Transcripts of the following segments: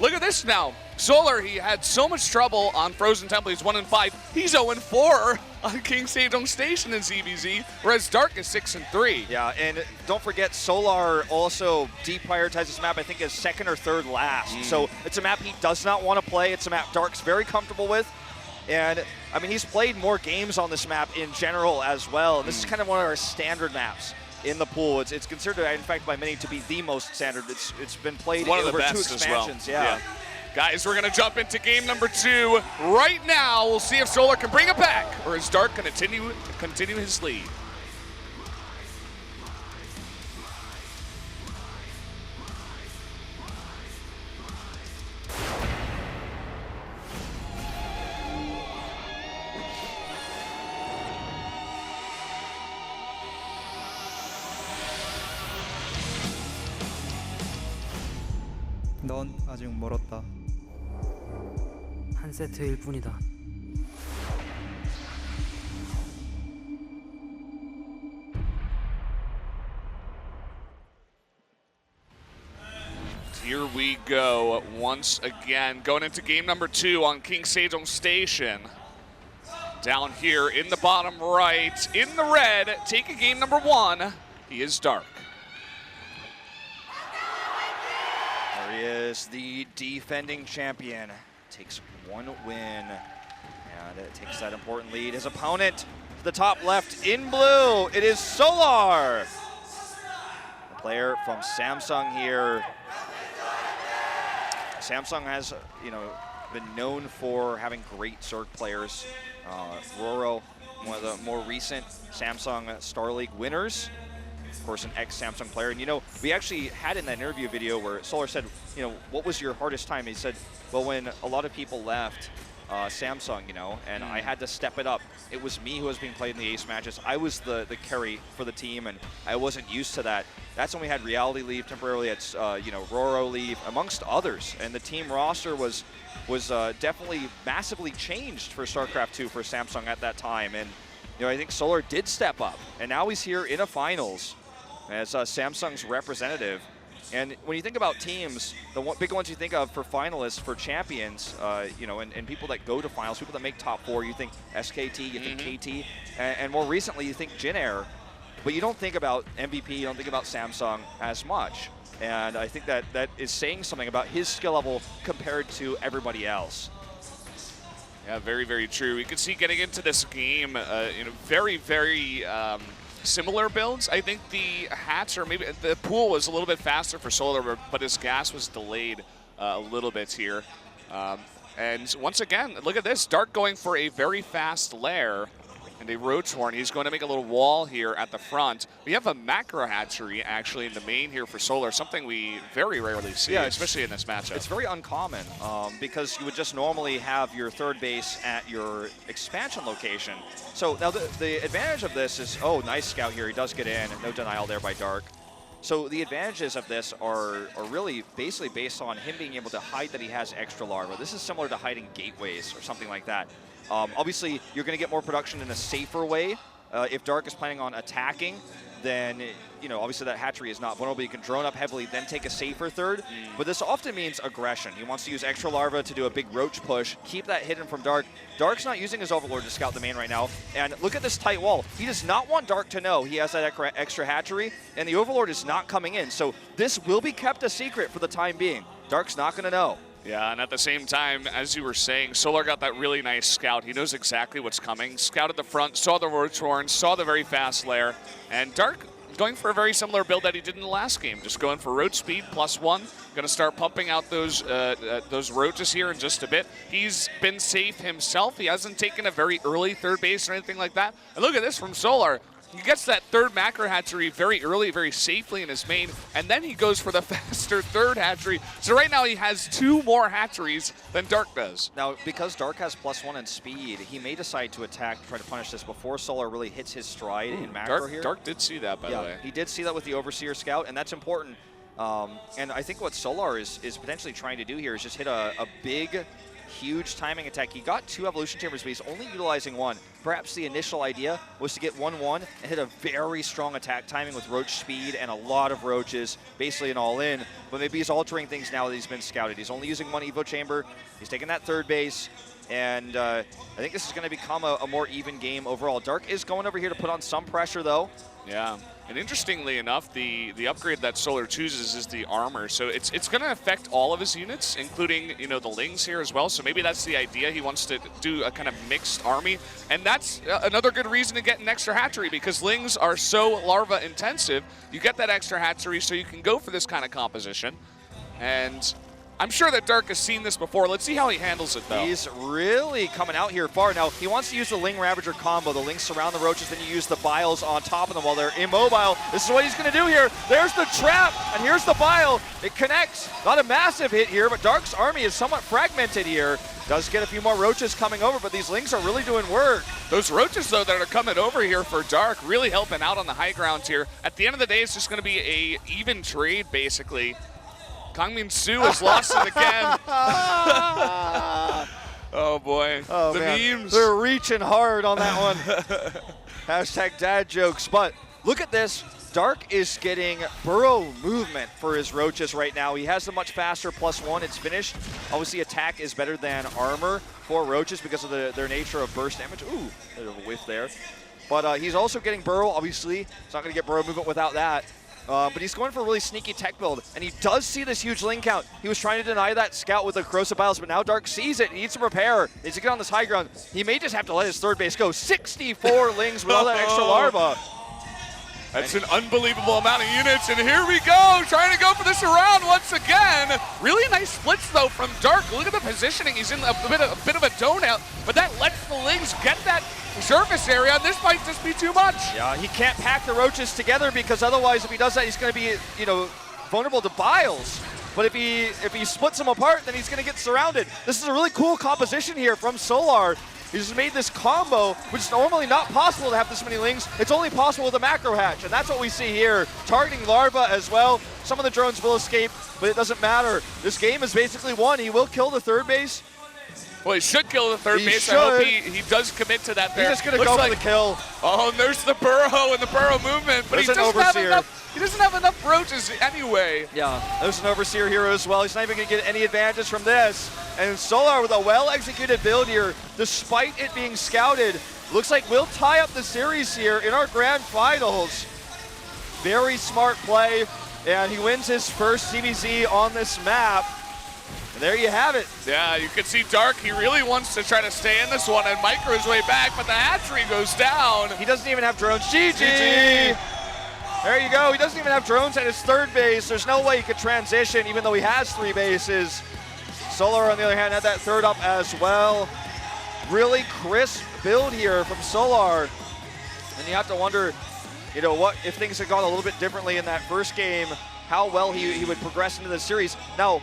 Look at this now. Solar, he had so much trouble on Frozen Temple. He's 1-5. He's 0-4 on King Sejong Station in ZBZ, whereas Dark is 6-3. Yeah, and don't forget, Solar also deprioritized this map, I think, as second or third last. So it's a map he does not want to play. It's a map Dark's very comfortable with. And, I mean, he's played more games on this map in general as well. This is kind of one of our standard maps in the pool. It's considered, in fact, by many to be the most standard. It's been played in over 2 expansions. Yeah. Guys, we're going to jump into game number 2 right now. We'll see if Solar can bring it back, or is Dark going to continue his lead. 넌 아직 멀었다. 한 세트일 뿐이다. Here we go once again, going into game number 2 on King Sejong Station. Down here in the bottom right, in the red, taking game number 1, he is Dark. There he is, the defending champion. Takes 1 win, and it takes that important lead. His opponent to the top left in blue, it is Solar. The player from Samsung here. Samsung has, been known for having great Zerg players. Roro, one of the more recent Samsung Star League winners. Of course, an ex-Samsung player. And, we actually had in that interview video where Solar said, what was your hardest time? He said, well, when a lot of people left Samsung, and I had to step it up. It was me who was being played in the ace matches. I was the carry for the team, and I wasn't used to that. That's when we had Reality leave temporarily. It's, Roro leave, amongst others. And the team roster was definitely massively changed for StarCraft 2 for Samsung at that time. And, I think Solar did step up. And now he's here in a finals as Samsung's representative. And when you think about teams, the big ones you think of for finalists, for champions, and people that go to finals, people that make top 4, you think SKT, you think KT, and more recently you think Jin Air. But you don't think about MVP, you don't think about Samsung as much. And I think that is saying something about his skill level compared to everybody else. Yeah, very, very true. You can see getting into this game, very, very similar builds. I think the hats, or maybe the pool was a little bit faster for Solar, but his gas was delayed a little bit here. And once again, look at this. Dark going for a very fast lair and a Roach Horn. He's going to make a little wall here at the front. We have a macro hatchery actually in the main here for Solar, something we very rarely see, especially in this matchup. It's very uncommon because you would just normally have your third base at your expansion location. So now the advantage of this is, nice scout here. He does get in. No denial there by Dark. So the advantages of this are really basically based on him being able to hide that he has extra larva. This is similar to hiding gateways or something like that. Obviously, you're going to get more production in a safer way. If Dark is planning on attacking, then, obviously that hatchery is not vulnerable. You can drone up heavily, then take a safer third. But this often means aggression. He wants to use extra larva to do a big roach push, keep that hidden from Dark. Dark's not using his Overlord to scout the main right now. And look at this tight wall. He does not want Dark to know he has that extra hatchery, and the Overlord is not coming in. So this will be kept a secret for the time being. Dark's not going to know. Yeah, and at the same time, as you were saying, Solar got that really nice scout. He knows exactly what's coming. Scouted the front, saw the Roach Horn, saw the very fast lair. And Dark going for a very similar build that he did in the last game. Just going for roach speed, +1. Going to start pumping out those roaches here in just a bit. He's been safe himself. He hasn't taken a very early third base or anything like that. And look at this from Solar. He gets that third macro hatchery very early, very safely in his main, and then he goes for the faster third hatchery. So right now he has 2 more hatcheries than Dark does. Now, because Dark has +1 in speed, he may decide to attack to try to punish this before Solar really hits his stride in macro here. Dark did see that, by the way. He did see that with the Overseer Scout, and that's important And I think what Solar is potentially trying to do here is just hit a big, huge timing attack. He got 2 evolution chambers, but he's only utilizing 1. Perhaps the initial idea was to get 1-1 and hit a very strong attack timing with roach speed and a lot of roaches, basically an all-in. But maybe he's altering things now that he's been scouted. He's only using 1 evo chamber. He's taking that 3rd base. And I think this is going to become a more even game overall. Dark is going over here to put on some pressure, though. Yeah, and interestingly enough, the upgrade that Solar chooses is the armor. So it's going to affect all of his units, including, you know, the Lings here as well. So maybe that's the idea. He wants to do a kind of mixed army. And that's another good reason to get an extra hatchery, because Lings are so larva intensive. You get that extra hatchery so you can go for this kind of composition. And I'm sure that Dark has seen this before. Let's see how he handles it, though. He's really coming out here far. Now, he wants to use the Ling Ravager combo. The Lings surround the roaches, then you use the Biles on top of them while they're immobile. This is what he's going to do here. There's the trap, and here's the Bile. It connects. Not a massive hit here, but Dark's army is somewhat fragmented here. Does get a few more roaches coming over, but these Lings are really doing work. Those roaches, though, that are coming over here for Dark, really helping out on the high ground here. At the end of the day, it's just going to be a even trade, basically. Kangmin Su has lost it again. Oh boy, oh, the man. memes. They're reaching hard on that one. Hashtag dad jokes. But look at this. Dark is getting burrow movement for his roaches right now. He has the much faster +1. It's finished. Obviously, attack is better than armor for roaches because of their nature of burst damage. Ooh, bit of a whiff there. But he's also getting burrow, obviously. He's not going to get burrow movement without that. But he's going for a really sneaky tech build, and he does see this huge Ling count. He was trying to deny that scout with the Corrosive Biles, but now Dark sees it. He needs to prepare. He needs to get on this high ground. He may just have to let his 3rd base go. 64 Lings with all that extra larva. That's an unbelievable amount of units, and here we go, trying to go for this around once again. Really nice splits, though, from Dark. Look at the positioning. He's in a bit of a donut, but that lets the Lings get that surface area. This might just be too much. Yeah, he can't pack the roaches together, because otherwise, if he does that, he's going to be, you know, vulnerable to Biles. But if he splits them apart, then he's going to get surrounded. This is a really cool composition here from Solar. He's made this combo, which is normally not possible to have this many Lings. It's only possible with a macro hatch, and that's what we see here. Targeting larva as well. Some of the drones will escape, but it doesn't matter. This game is basically won. He will kill the 3rd base. Well, he should kill the 3rd base. Should. I hope he does commit to that there. He's just going to go for the kill. Oh, and there's the burrow and the burrow movement, but he doesn't have enough roaches anyway. Yeah, there's an Overseer hero as well. He's not even going to get any advantage from this. And Solar with a well-executed build here, despite it being scouted. Looks like we'll tie up the series here in our grand finals. Very smart play, and he wins his first CBZ on this map. And there you have it. Yeah, you can see Dark, he really wants to try to stay in this one and micro his way back, but the hatchery goes down. He doesn't even have drones. GG! There you go. He doesn't even have drones at his 3rd base. There's no way he could transition, even though he has 3 bases. Solar, on the other hand, had that 3rd up as well. Really crisp build here from Solar. And you have to wonder, you know, what if things had gone a little bit differently in that first game, how well he would progress into the series. Now,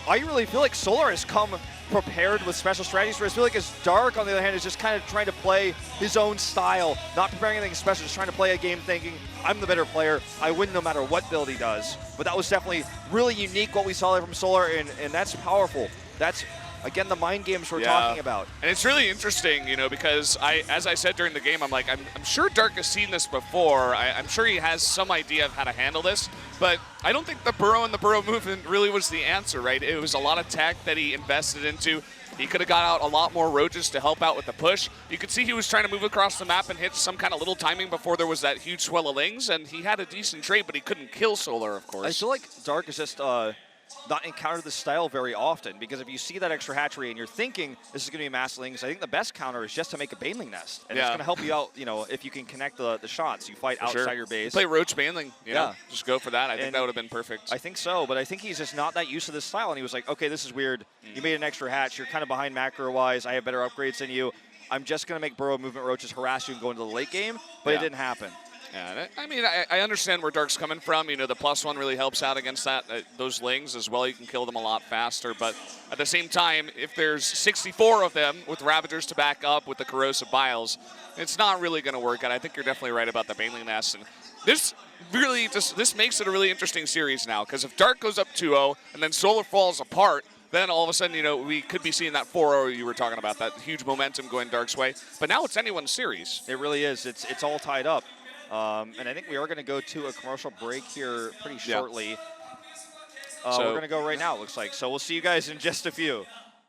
I really feel like Solar has come prepared with special strategies, whereas I feel like his Dark, on the other hand, is just kind of trying to play his own style, not preparing anything special, just trying to play a game thinking, I'm the better player, I win no matter what build he does. But that was definitely really unique what we saw there from Solar, and that's powerful. That's, again, the mind games we're talking about. And it's really interesting, you know, because as I said during the game, I'm sure Dark has seen this before. I'm sure he has some idea of how to handle this, but I don't think the burrow and the burrow movement really was the answer, right? It was a lot of tech that he invested into. He could have got out a lot more roaches to help out with the push. You could see he was trying to move across the map and hit some kind of little timing before there was that huge swell of Lings, and he had a decent trade, but he couldn't kill Solar, of course. I feel like Dark is just not encountered this style very often, because if you see that extra hatchery and you're thinking this is going to be mass Lings, I think the best counter is just to make a baneling nest, and it's going to help you out. You know, if you can connect the shots, you fight outside your base. Play roach baneling, you know, just go for that. I think that would have been perfect. I think so, but I think he's just not that used to this style, and he was like, okay, this is weird. You made an extra hatch. You're kind of behind macro-wise. I have better upgrades than you. I'm just going to make burrow movement roaches harass you and go into the late game, but it didn't happen. Yeah, I mean, I understand where Dark's coming from. You know, the +1 really helps out against that those Lings as well. You can kill them a lot faster. But at the same time, if there's 64 of them with Ravagers to back up with the Corrosive Biles, it's not really going to work out. I think you're definitely right about the Baneling Nest. And this really just this makes it a really interesting series now, because if Dark goes up 2-0 and then Solar falls apart, then all of a sudden, we could be seeing that 4-0 you were talking about, that huge momentum going Dark's way. But now it's anyone's series. It really is. It's all tied up. And I think we are going to go to a commercial break here pretty shortly. So we're going to go right now, it looks like. So we'll see you guys in just a few.